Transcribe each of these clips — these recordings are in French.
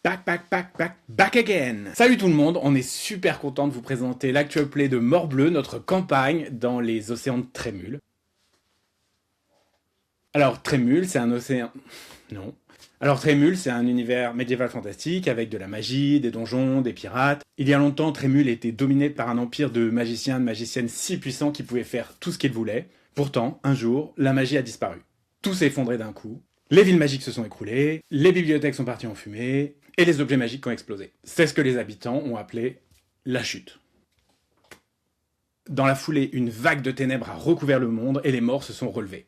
Back again. Salut tout le monde, on est super content de vous présenter l'actual play de Morbleu, notre campagne dans les océans de Trémule. Alors Trémule, c'est un océan... Non. Alors Trémule, c'est un univers médiéval fantastique avec de la magie, des donjons, des pirates. Il y a longtemps, Trémule était dominé par un empire de magiciens et de magiciennes si puissants qu'ils pouvaient faire tout ce qu'ils voulaient. Pourtant, un jour, la magie a disparu. Tout s'est effondré d'un coup. Les villes magiques se sont écroulées, les bibliothèques sont parties en fumée, et les objets magiques ont explosé. C'est ce que les habitants ont appelé la chute. Dans la foulée, une vague de ténèbres a recouvert le monde et les morts se sont relevés.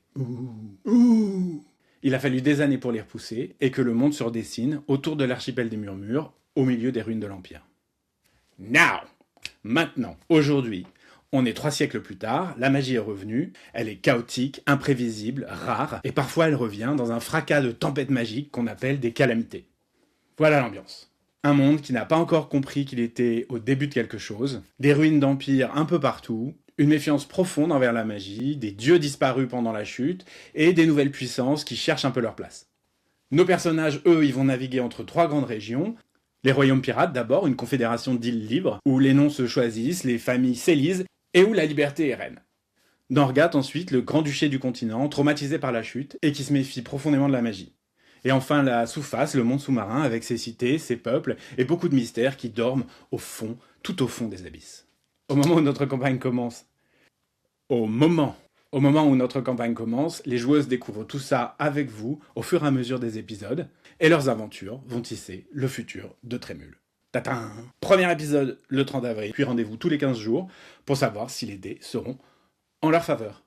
Il a fallu des années pour les repousser et que le monde se redessine autour de l'archipel des Murmures, au milieu des ruines de l'Empire. Maintenant, aujourd'hui, on est 3 siècles plus tard, la magie est revenue, elle est chaotique, imprévisible, rare, et parfois elle revient dans un fracas de tempêtes magiques qu'on appelle des calamités. Voilà l'ambiance. Un monde qui n'a pas encore compris qu'il était au début de quelque chose, des ruines d'empires un peu partout, une méfiance profonde envers la magie, des dieux disparus pendant la chute, et des nouvelles puissances qui cherchent un peu leur place. Nos personnages, eux, ils vont naviguer entre 3 grandes régions. Les royaumes pirates d'abord, une confédération d'îles libres, où les noms se choisissent, les familles s'élisent, et où la liberté est reine. Norgat ensuite, le grand-duché du continent, traumatisé par la chute, et qui se méfie profondément de la magie. Et enfin la sous-face, le monde sous-marin, avec ses cités, ses peuples, et beaucoup de mystères qui dorment au fond, tout au fond des abysses. Au moment où notre campagne commence, au moment où notre campagne commence, les joueuses découvrent tout ça avec vous, au fur et à mesure des épisodes, et leurs aventures vont tisser le futur de Trémule. Tatin! Premier épisode le 30 avril, puis rendez-vous tous les 15 jours pour savoir si les dés seront en leur faveur.